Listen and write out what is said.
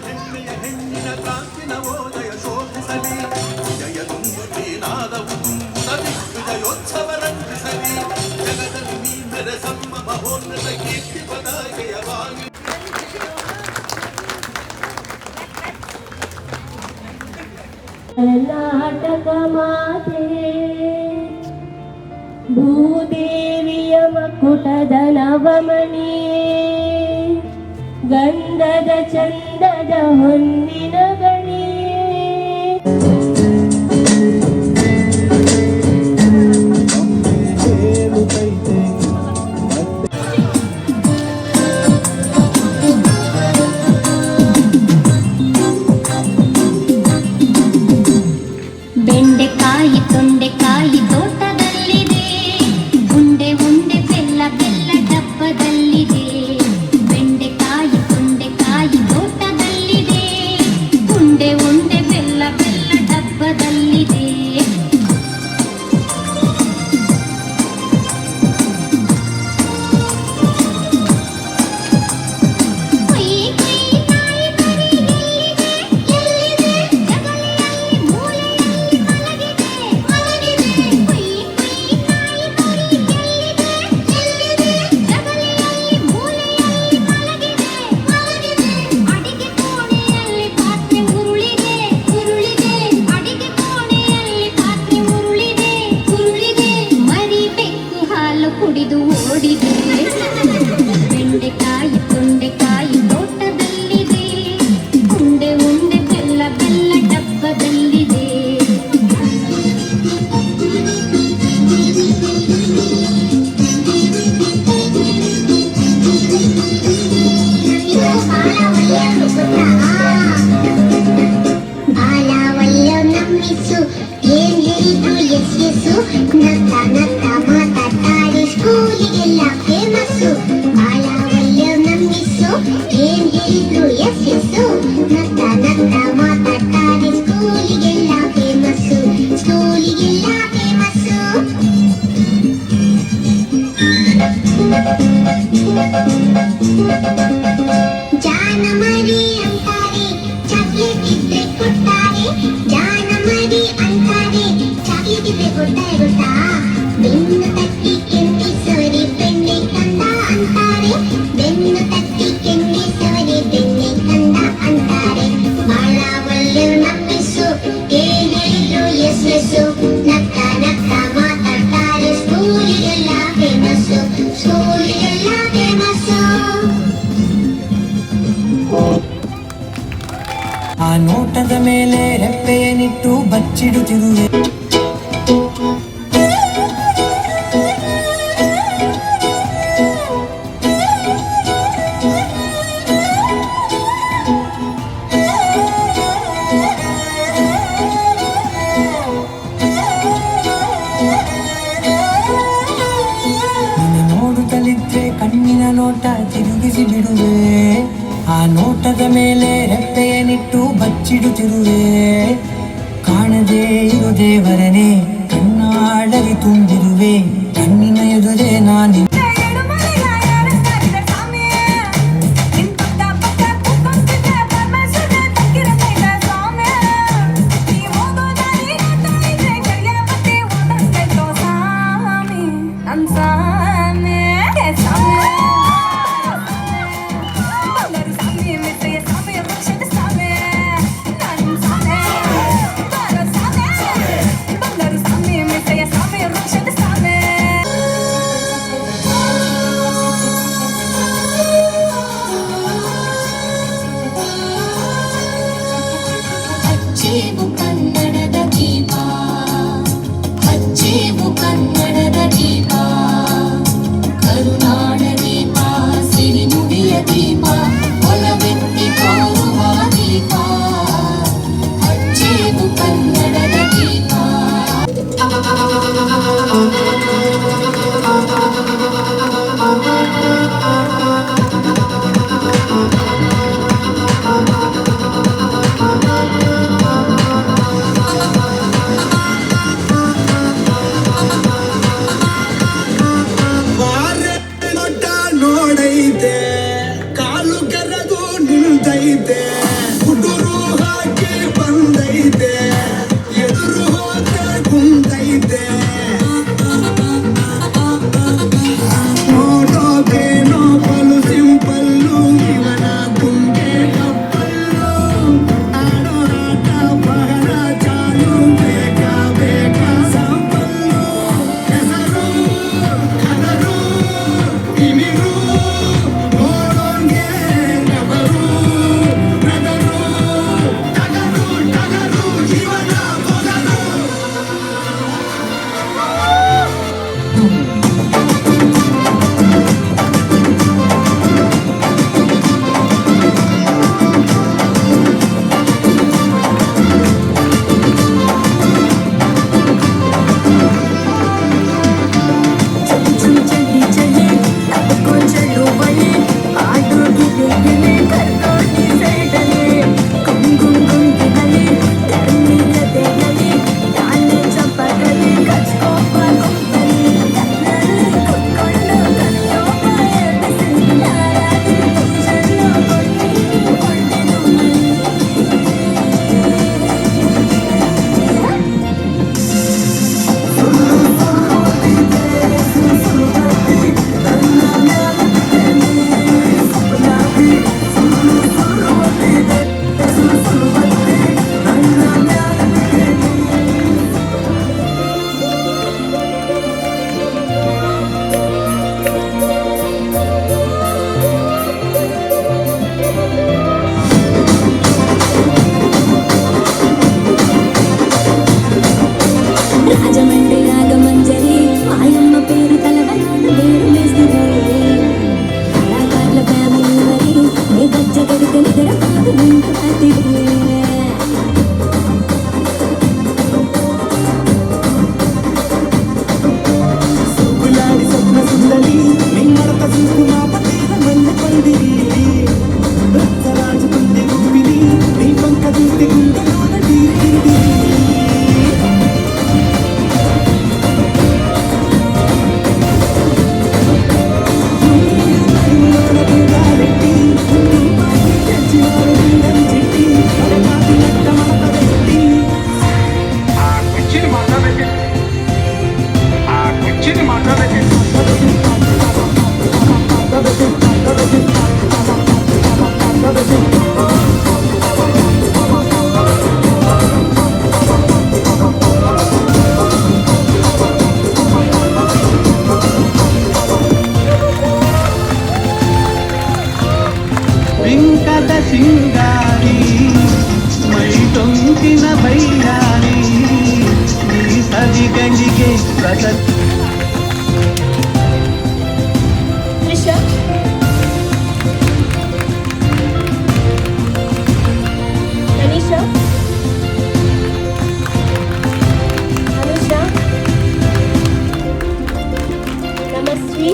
ಹೆಣ್ಣಿನ ಕ್ರಾಂತಿನ ಓದಯ ಶೋಭಿಸಲಿ ಜಯದುಂದು ನಾದವು ತುಂಬುತ್ತದೆ ವಿಜಯೋತ್ಸವ ರಂಜಿಸಲಿ ಜಗದಲ್ಲಿ ನೀ ಮೆರೆಸಮ್ಮ ಮಹೋನ್ನತ ಕೀರ್ತಿ ಪದಾಕೆಯವಾಗಿ ನಾಟಕ ಮಾತೆ ಭೂದೇವಿಯ ಮಕುಟದ ನವಮಣಿ ಗಂಧದ ಚಂದದ ಹೊನ್ನಿನ ಗಣಿ ಬೆಂಡೆಕಾಯಿ ತೊಂಡೆಕಾಯಿ ತೋಟದಲ್ಲಿದೆ ಉಂಡೆ ಉಂಡೆ ಬೆಲ್ಲ ಬೆಲ್ಲ ಡಬ್ಬದಲ್ಲಿದೆ ಬೆಂಡೆಕಾಯಿ ತೊಂಡೆಕಾಯಿ ತೋಟದಲ್ಲಿದೆ ಉಂಡೆ ಉಂಡೆ ಬೆಲ್ಲ ಬೆಲ್ಲ ಡಬ್ಬದಲ್ಲಿದೆ ಕುಡಿದು ಓಡಿದೆ ಬೆಂಡೆಕಾಯಿ ತೊಂಡೆಕಾಯಿ ತೋಟದಲ್ಲಿದೆ ಉಂಡೆ ಉಂಡೆ ಬೆಲ್ಲ ಬೆಲ್ಲ ಡಬ್ಬದಲ್ಲಿದೆ ಬಾಲವಯ್ಯ ನಂಬಿಸು ಏನ್ ಹೇಳಿದ್ರು ಎಸ್ ಎಸ್ಸು ನತ್ತ ನತ್ತ ಮಾತಾಡ್ತಾರೆ ಸ್ಕೂಲಿಗೆಲ್ಲ ಫೇಮಸ್ಸು ಬಾಲವಯ್ಯ ನಂಬಿಸು ಏನ್ ಹೇಳಿದ್ರು ಎಸ್ ಎಸ್ಸು ನತ್ತ ನತ್ತ ಮಾತಾಡ್ತಾರೆ ಸ್ಕೂಲಿಗೆಲ್ಲ ಫೇಮಸ್ಸು ಸ್ಕೂಲಿಗೆಲ್ಲ ಫೇಮಸ್ಸು ಜಾನ ಮರಿ ಅಂತಾರೆ ಚಾಕ್ಲೇಟ್ ಇದ್ರೆ ಕೊಡ್ತಾರೆ ಜಾನ ಮರಿ ಅಂತಾರೆ ಚಾಕ್ಲೇಟ್ ಇದ್ರೆ ಕೊಡ್ತಾರೆ ಗೊತ್ತಾ ಬೆನ್ನು ತಟ್ಟಿ ಕೆನ್ನೆ ಸವರಿ ಬೆಣ್ಣೆ ಕಂದ ಅಂತಾರೆ ಬೆನ್ನು ತಟ್ಟಿ ಕೆನ್ನೆ ಸವರಿ ಬೆಣ್ಣೆ ಕಂದ ಅಂತಾರೆ ಬಾಳ ಒಳ್ಳೆ ನಂಬಿಸು ಏನ್ ಹೇಳಿದ್ರು ಎಸ್ ಎಸ್ಸು ನಕ್ಕ ನಕ್ಕ ಮಾತಾಡ್ತಾರೆ ಸ್ಕೂಲಿಗೆಲ್ಲ ಫೇಮಸ್ಸು ಸ್ಕೂಲಿಗೆಲ್ಲ ಫೇಮಸ್ಸು ಆ ನೋಟದ ಮೇಲೆ ರೆಪ್ಪೆಯನಿಟ್ಟು ಬಚ್ಚಿಡುತ್ತಿರುವೆ ನಿನ್ನ ನೋಡುತ್ತಲಿದ್ರೆ ಕಣ್ಣಿನ ನೋಟ ತಿರುಗಿಸಿ ಬಿಡುವೆ ಆ ನೋಟದ ಮೇಲೆ ರೆಪ್ಪೆಯನಿಟ್ಟು ಬಚ್ಚಿಡುತ್ತಿರುವೆ ಕಾಣದೇ ಇರು ದೇವರನೇ ಕಣ್ಣಾಡಲಿ ತುಂಬಿರುವೆ ಕಣ್ಣಿನ ಎದುರೇ ನಾನು ಹಚ್ಚೇವು ಕನ್ನಡದ ದೀಪ ಹಚ್ಚೇವು ಕನ್ನಡದ ದೀಪ ಕರುನಾಡ ದೀಪ ಸಿರಿನುಡಿಯ ದೀಪ ಒಲವೆತ್ತಿ ತೋರುವ ದೀಪ ಹಚ್ಚೇವು ಕನ್ನಡದ ದೀಪ ನೋಡೈತೆ ಕಾಲು ಕೆರೆದು ನಿಲ್ತೈತೆ ಬಿಂಕದ ಸಿಂಗಾರಿ ಮೈ ಟೊಂಕಿನ ಬೈರಾರಿ ಈ ಸವಿಗಳಿಗೆ ಪ್ರಶಸ್ತಿ ತ್ರಿಷಾ ತನಿಷಾ ಅನುಷಾ ನಮಸ್ವಿ